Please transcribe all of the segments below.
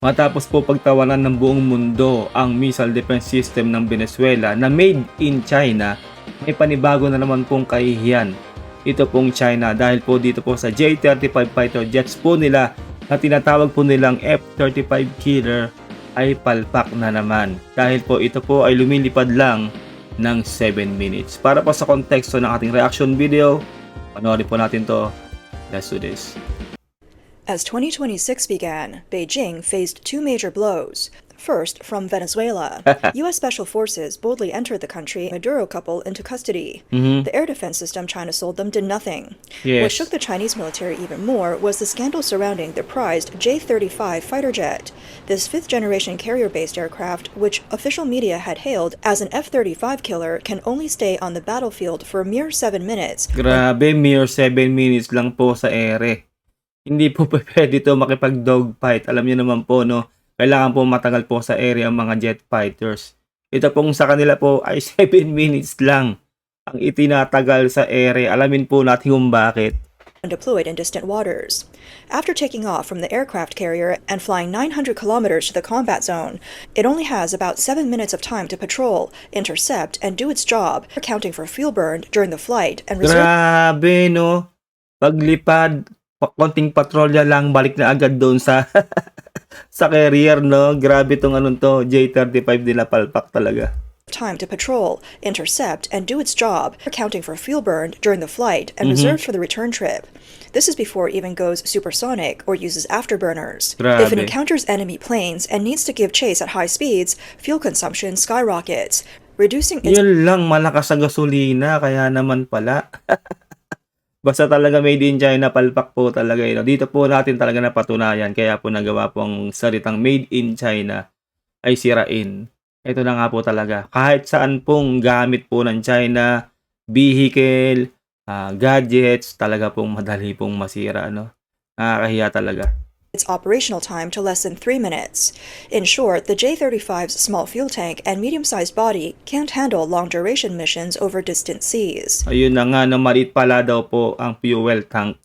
Matapos po pagtawanan ng buong mundo ang missile defense system ng Venezuela na made in China, may panibago na naman pong kahihiyan. Ito pong China dahil po dito po sa J-35 fighter jets po nila na tinatawag po nilang F-35 killer ay palpak na naman. Dahil po ito po ay lumilipad lang ng 7 minutes. Para po sa konteksto ng ating reaction video, panoorin po natin to. Let's do this. As 2026 began, Beijing faced two major blows. First, from Venezuela. U.S. Special Forces boldly entered the country, Maduro couple into custody. The air defense system China sold them did nothing. What Yes. shook the Chinese military even more was the scandal surrounding their prized J-35 fighter jet. This fifth-generation carrier-based aircraft, which official media had hailed as an F-35 killer, can only stay on the battlefield for a mere 7 minutes. Grabe, mere 7 minutes lang po sa ere. Hindi po pwede ito makipag-dogfight. Alam niyo naman po, no? Kailangan po matagal po sa area ang mga jet fighters. Ito pong sa kanila po ay 7 minutes lang ang itinatagal sa ere. Alamin po natin kung bakit. And deployed in distant waters. After taking off from the aircraft carrier and flying 900 kilometers to the combat zone, it only has about 7 minutes of time to patrol, intercept, and do its job, accounting for fuel burned during the flight and reserve. Grabe, no? Paglipad, konting patrolya lang, balik na agad doon sa sa carrier, no? Grabe tong anong to, J-35 nila, palpak talaga. Time to patrol, intercept, and do its job, accounting for fuel burned during the flight and reserved for the return trip. This is before it even goes supersonic or uses afterburners. If it Grabe. encounters enemy planes and needs to give chase at high speeds, fuel consumption skyrockets, reducing its Yun lang, malakas sa gasolina, kaya naman pala. Basta talaga made in China, palpak po talaga ito. Dito po natin talaga napatunayan, kaya po nagawa po ang salitang made in China ay sirain. Ito na nga po talaga. Kahit saan pong gamit po ng China, vehicle, gadgets, talaga pong madali pong masira, no? Nakakahiya talaga. its operational time to less than 3 minutes. In short, the J-35's small fuel tank and medium-sized body can't handle long-duration missions over distant seas. Ayun na nga, na maliit pala daw po ang fuel tank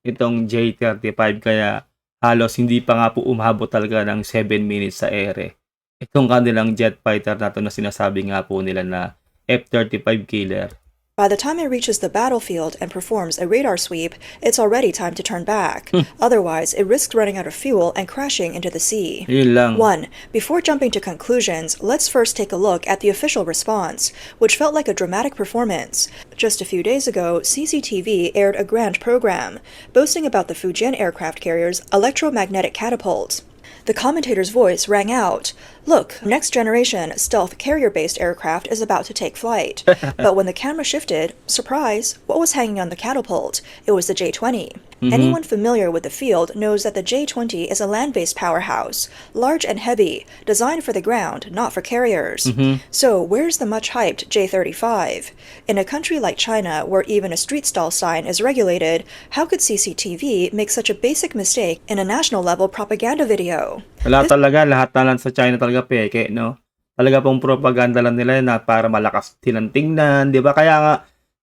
itong J-35, kaya halos hindi pa nga po umabot talaga ng 7 minutes sa ere. Itong kanilang jet fighter na to na sinasabi nga po nila na F-35 killer. By the time it reaches the battlefield and performs a radar sweep, it's already time to turn back. Otherwise, it risks running out of fuel and crashing into the sea. Yun lang. 1. Before jumping to conclusions, let's first take a look at the official response, which felt like a dramatic performance. Just a few days ago, CCTV aired a grand program, boasting about the Fujian aircraft carrier's electromagnetic catapult. The commentator's voice rang out, "Look, next generation stealth carrier-based aircraft is about to take flight." But when the camera shifted, surprise, what was hanging on the catapult? It was the J-20. Anyone familiar with the field knows that the J-20 is a land-based powerhouse, large and heavy, designed for the ground, not for carriers. So where's the much-hyped J-35? In a country like China, where even a street stall sign is regulated, how could CCTV make such a basic mistake in a national-level propaganda video? Wala talaga, lahat na lang sa China talaga peke, no? Talaga pong propaganda lang nila na para malakas silang tingnan, di ba? Kaya nga,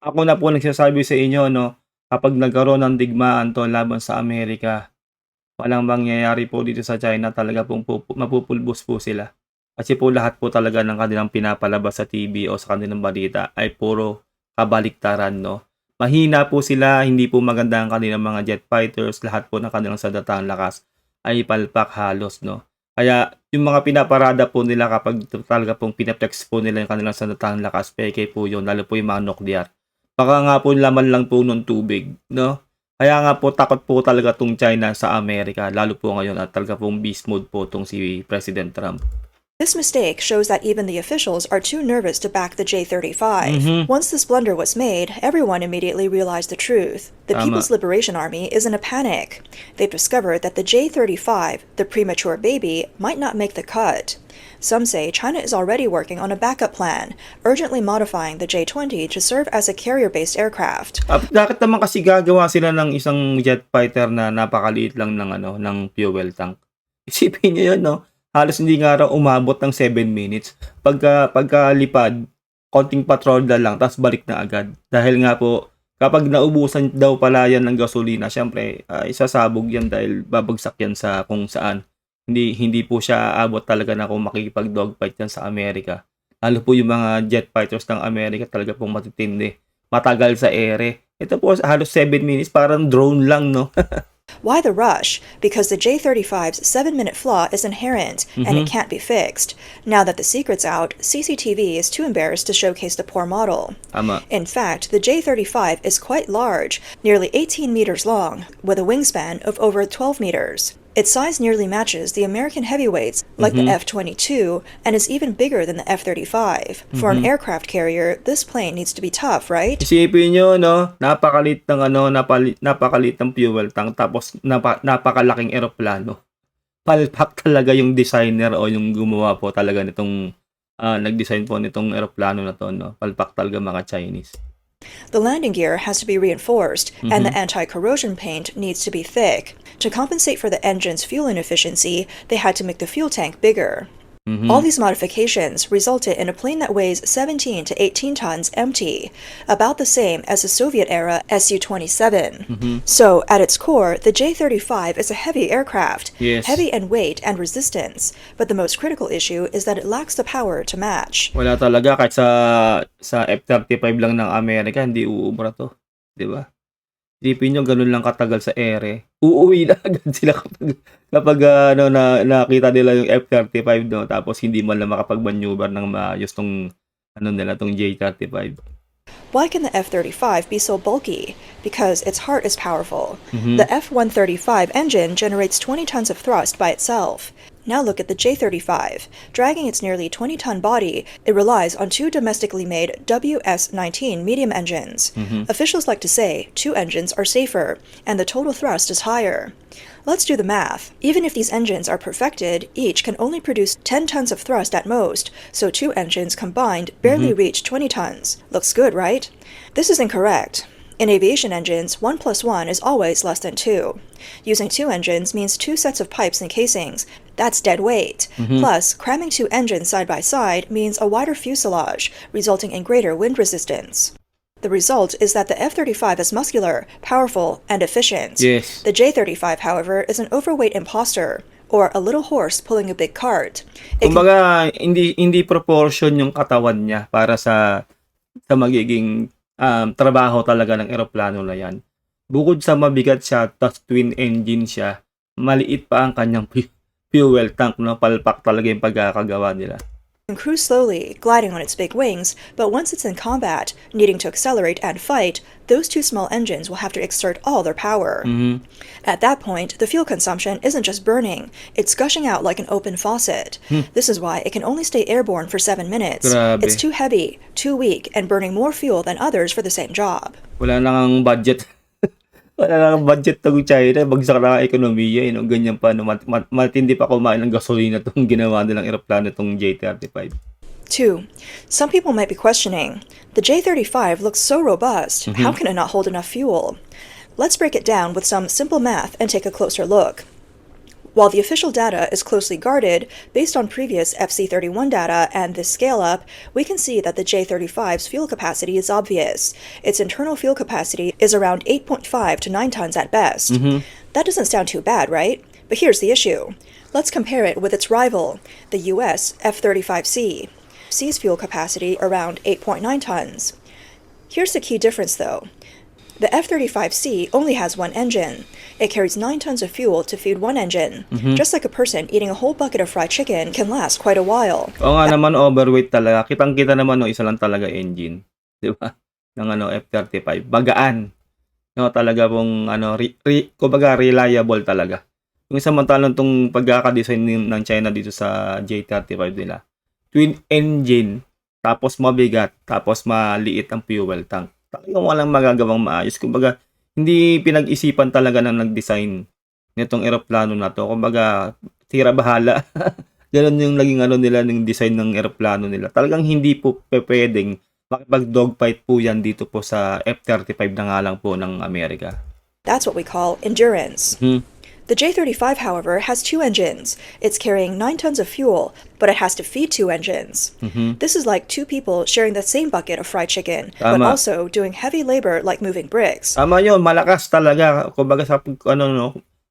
ako na po nagsasabi sa inyo, no? Kapag nagkaroon ng digmaan to laban sa Amerika, walang mangyayari po dito sa China, talaga pong mapupulbos po sila. Kasi po lahat po talaga ng kanilang pinapalabas sa TV o sa kanilang balita ay puro kabaliktaran, no? Mahina po sila, hindi po maganda ang kanilang mga jet fighters, lahat po ng kanilang sadatang lakas ay palpak halos, no? Kaya yung mga pinaparada po nila kapag talaga pong pinaplex po nila yung kanilang sadatang lakas, peke po yun, lalo po yung mga nuclear. Baka nga po laman lang po ng tubig, no? Kaya nga po takot po talaga tong China sa Amerika, lalo po ngayon at talaga pong beast mode po tong si President Trump. This mistake shows that even the officials are too nervous to back the J-35. Once this blunder was made, everyone immediately realized the truth. The Tama. People's Liberation Army is in a panic. They've discovered that the J-35, the premature baby, might not make the cut. Some say China is already working on a backup plan, urgently modifying the J-20 to serve as a carrier-based aircraft. Bakit naman kasi gagawa sila ng isang jet fighter na napakaliit lang ng ng fuel tank? Isipin niyo 'yun, no? Halos hindi nga raw umabot ng 7 minutes. Pagkalipad, konting patrol na lang, tapos balik na agad. Dahil nga po, kapag naubusan daw pala yan ng gasolina, syempre, isasabog yan dahil babagsak yan sa kung saan. Hindi po siya aabot talaga na kung makikipag-dogfight yan sa Amerika. Lalo po yung mga jet fighters ng Amerika talaga pong matitindi. Matagal sa ere. Ito po halos 7 minutes, parang drone lang, no? Why the rush? Because the J-35's 7-minute flaw is inherent, and it can't be fixed. Now that the secret's out, CCTV is too embarrassed to showcase the poor model. Tama. In fact, the J-35 is quite large, nearly 18 meters long, with a wingspan of over 12 meters. Its size nearly matches the American heavyweights, like the F-22, and is even bigger than the F-35. For an aircraft carrier, this plane needs to be tough, right? Isipin nyo, no? Napakalit ng napakalit ng fuel tank, tapos napakalaking eroplano. Palpak talaga yung designer o yung gumawa po talaga nitong nag-design po nitong eroplano na to, no? Palpak talaga mga Chinese. The landing gear has to be reinforced, and the anti-corrosion paint needs to be thick. To compensate for the engine's fuel inefficiency, they had to make the fuel tank bigger. All these modifications resulted in a plane that weighs 17 to 18 tons empty, about the same as the Soviet-era Su-27. So, at its core, the J-35 is a heavy aircraft, Yes. heavy in weight and resistance, but the most critical issue is that it lacks the power to match. Wala talaga, kahit sa F-35 lang ng Amerika, hindi uubra to. Di ba? Isipin nyo, ganun lang katagal sa ere. Uuwi na agad sila kapag nakita nila yung F-35, no? Tapos hindi man lang makapag-maneuver ng maayos tong J-35. Why can the F-35 be so bulky? Because its heart is powerful. The F-135 engine generates 20 tons of thrust by itself. Now look at the J-35. Dragging its nearly 20-ton body, it relies on two domestically made WS-19 medium engines. Officials like to say 2 engines are safer, and the total thrust is higher. Let's do the math. Even if these engines are perfected, each can only produce 10 tons of thrust at most, so 2 engines combined barely reach 20 tons. Looks good, right? This is incorrect. In aviation engines, 1 + 1 is always less than 2. Using 2 engines means 2 sets of pipes and casings. That's dead weight. Plus, cramming 2 engines side by side means a wider fuselage, resulting in greater wind resistance. The result is that the F-35 is muscular, powerful, and efficient. Yes. The J-35, however, is an overweight imposter, or a little horse pulling a big cart. It can Kumbaga, hindi proportion yung katawan niya para sa magiging trabaho talaga ng eroplano na yan. Bukod sa mabigat siya, tas twin engine siya, maliit pa ang kanyang fuel tank, no? Palpak talaga yung pagkakagawa nila. cruise slowly, gliding on its big wings, but once it's in combat, needing to accelerate and fight, those 2 small engines will have to exert all their power. At that point, the fuel consumption isn't just burning, it's gushing out like an open faucet. This is why it can only stay airborne for 7 minutes. Grabe. It's too heavy, too weak, and burning more fuel than others for the same job. Wala nang ang budget. Wala nang ang budget ng China. Bagsak na ang ekonomiya. Ganyan pa. Matindi pa kumain ng gasolina itong ginawa nilang eroplano itong J-35. 2. Some people might be questioning, the J-35 looks so robust, how can it not hold enough fuel? Let's break it down with some simple math and take a closer look. While the official data is closely guarded, based on previous FC-31 data and this scale-up, we can see that the J-35's fuel capacity is obvious. Its internal fuel capacity is around 8.5 to 9 tons at best. That doesn't sound too bad, right? But here's the issue. Let's compare it with its rival, the US F-35C. C's fuel capacity around 8.9 tons. Here's the key difference, though. The F-35C only has 1 engine. It carries 9 tons of fuel to feed 1 engine. Just like a person eating a whole bucket of fried chicken can last quite a while. Oo nga naman, overweight talaga. Kitang-kita naman, no, isa lang talaga engine. Di ba? Ng F-35. Bagaan. No, talaga pong, kumbaga, reliable talaga. Yung samantalang itong pagkakadesign ng China dito sa J-35 nila. Twin engine, tapos mabigat, tapos maliit ang fuel tank. Talagang walang magagawang maayos. Kumbaga, hindi pinag-isipan talaga ng nag-design nitong eroplano na to. Kumbaga, tira bahala. Ganun yung naging nila, ng design ng eroplano nila. Talagang hindi po pwedeng makipag-dogfight po yan dito po sa F-35 na nga lang po ng Amerika. That's what we call endurance. The J-35, however, has 2 engines. It's carrying 9 tons of fuel, but it has to feed 2 engines. This is like 2 people sharing the same bucket of fried chicken, but Tama. also doing heavy labor like moving bricks. Tama yun, malakas talaga. Kumbaga sa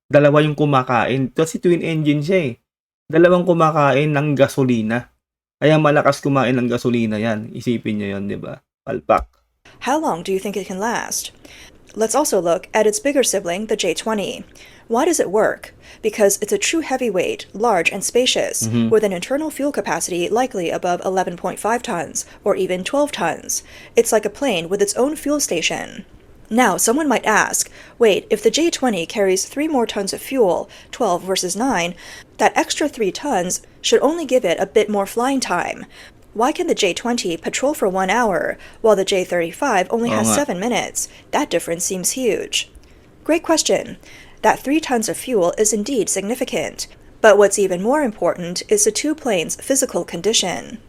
dalawa yung kumakain. Kasi twin engine siya eh. Dalawang kumakain ng gasolina. Kaya malakas kumain ng gasolina yan. Isipin nyo yun, di ba? Palpak. How long do you think it can last? Let's also look at its bigger sibling, the J20. Why does it work? Because it's a true heavyweight, large and spacious, with an internal fuel capacity likely above 11.5 tons, or even 12 tons. It's like a plane with its own fuel station. Now, someone might ask, wait, if the J20 carries 3 more tons of fuel, 12 versus 9, that extra 3 tons should only give it a bit more flying time. Why can the J20 patrol for 1 hour, while the J35 only has Oo nga. 7 minutes? That difference seems huge. Great question. That 3 tons of fuel is indeed significant. But what's even more important is the two planes' physical condition.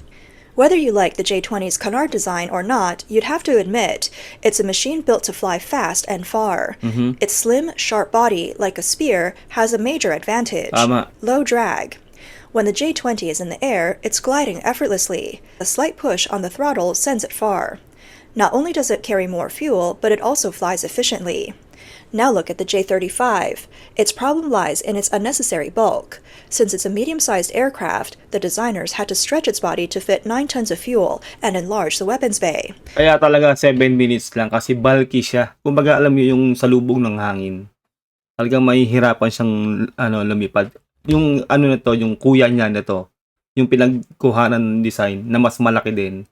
Whether you like the J20's canard design or not, you'd have to admit it's a machine built to fly fast and far. Its slim, sharp body, like a spear, has a major advantage: Tama. low drag. When the J20 is in the air, it's gliding effortlessly. A slight push on the throttle sends it far. Not only does it carry more fuel, but it also flies efficiently. Now look at the J35. Its problem lies in its unnecessary bulk. Since it's a medium-sized aircraft, the designers had to stretch its body to fit 9 tons of fuel and enlarge the weapons bay. Kaya talaga 7 minutes lang kasi bulky siya. Kumbaga alam niyo yung salubong ng hangin. Talagang mahihirapan siyang lumipad. Yung na to, yung kuya niya na to, yung pinagkuhanan ng design na mas malaki din.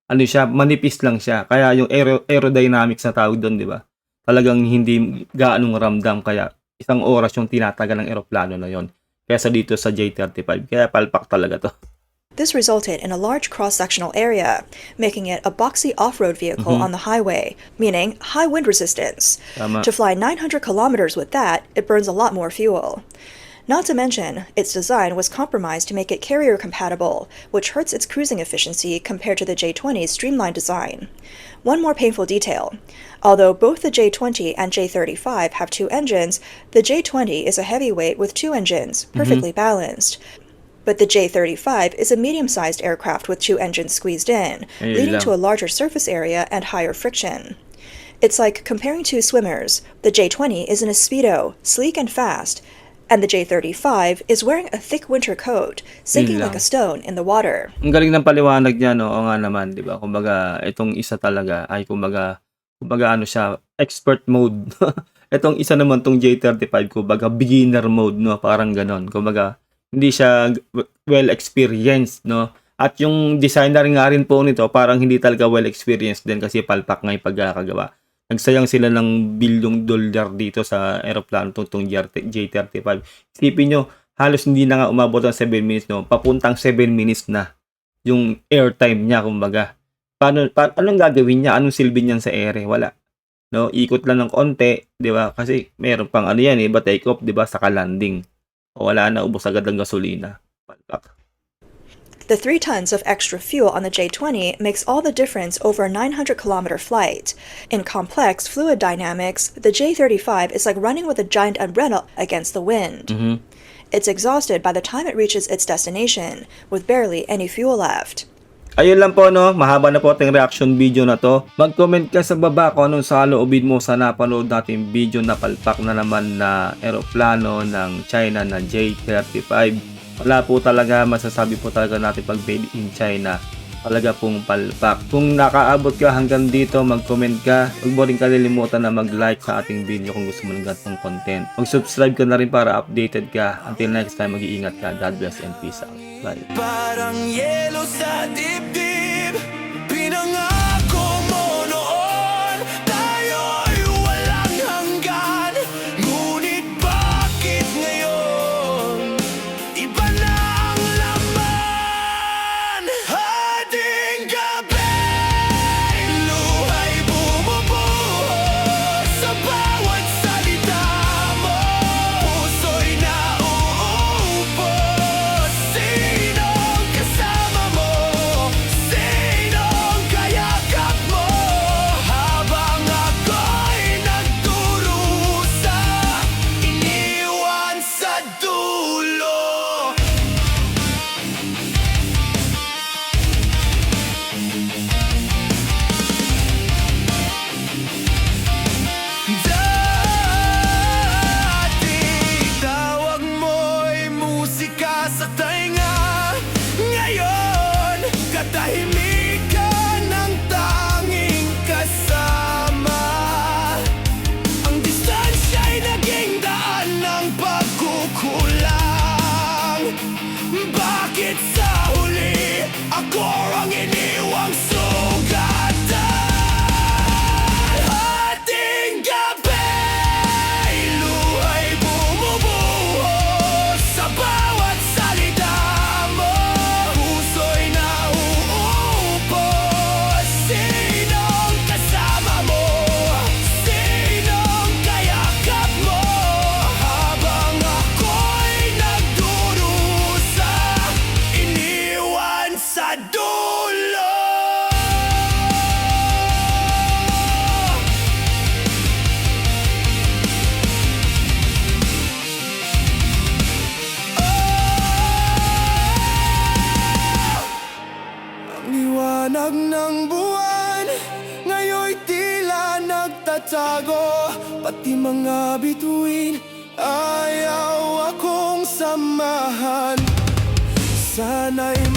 Siya, manipis lang siya. Kaya yung aerodynamics na tawag doon, di ba? Talagang hindi gaanong ramdam, kaya isang oras yung tinatagal ng eroplano na yon. Kaya dito sa J35, kaya palpak talaga to. This resulted in a large cross-sectional area, making it a boxy off-road vehicle on the highway, meaning high wind resistance. Tama. To fly 900 kilometers with that, it burns a lot more fuel. Not to mention, its design was compromised to make it carrier compatible, which hurts its cruising efficiency compared to the J20's streamlined design. One more painful detail. Although both the J20 and J35 have 2 engines, the J20 is a heavyweight with 2 engines, perfectly balanced. But the J35 is a medium-sized aircraft with 2 engines squeezed in, Ayun leading lang. to a larger surface area and higher friction. It's like comparing 2 swimmers. The J20 is in a Speedo, sleek and fast, and the J35 is wearing a thick winter coat, sinking Yun like lang. a stone in the water. Ang galing ng paliwanag niya, no? Oo nga naman, di ba? Kumbaga, itong isa talaga ay kumbaga siya, expert mode. Itong isa naman, tong J35, kumbaga beginner mode, no? Parang ganon. Kumbaga, hindi siya well experienced, no? At yung designer nga rin po nito, parang hindi talaga well experienced din kasi palpak nga yung pagkakagawa. Nagsayang sila ng $1 billion dito sa aeroplano tong J35. Isipin nyo, halos hindi na nga umabot ng 7 minutes, no? Papuntang 7 minutes na yung airtime niya, kumbaga. Anong gagawin niya? Anong silbi niyan sa ere? Wala. No, ikot lang ng konti, 'di ba? Kasi meron pang yan, iba take off, 'di ba, saka landing. Wala na, ubos agad ang gasolina. Palpak. The 3 tons of extra fuel on the J20 makes all the difference over a 900-kilometer flight. In complex fluid dynamics, the J35 is like running with a giant umbrella against the wind. It's exhausted by the time it reaches its destination, with barely any fuel left. Ayun lang po, no? Mahaba na po ating reaction video na to. Mag-comment ka sa baba kung anong saloobin mo sa napanood natin video na palpak na naman na eroplano ng China na J35. Wala po talaga, masasabi po talaga natin pag made in China. Talaga pong palpak. Kung nakaabot ka hanggang dito, mag-comment ka. Huwag mo rin kalilimutan na mag-like sa ating video kung gusto mo ng ganitong content. Mag-subscribe ka na rin para updated ka. Until next time, mag-iingat ka. God bless and peace out. Bye. Parang yelo sa dibdib. Bakit sa huli ako ang iniwang sugatan? Ating gabi, luhay bumubuhos sa bawat salita mo. Puso'y nauupos. Sinong kasama mo? Sinong kayakap mo? Habang ako'y nagdurusa, iniwan sa dulo. Ang liwanag ng buwan ngayon'y tila nagtatago. Pati mga bituin ayaw akong samahan. Sana'y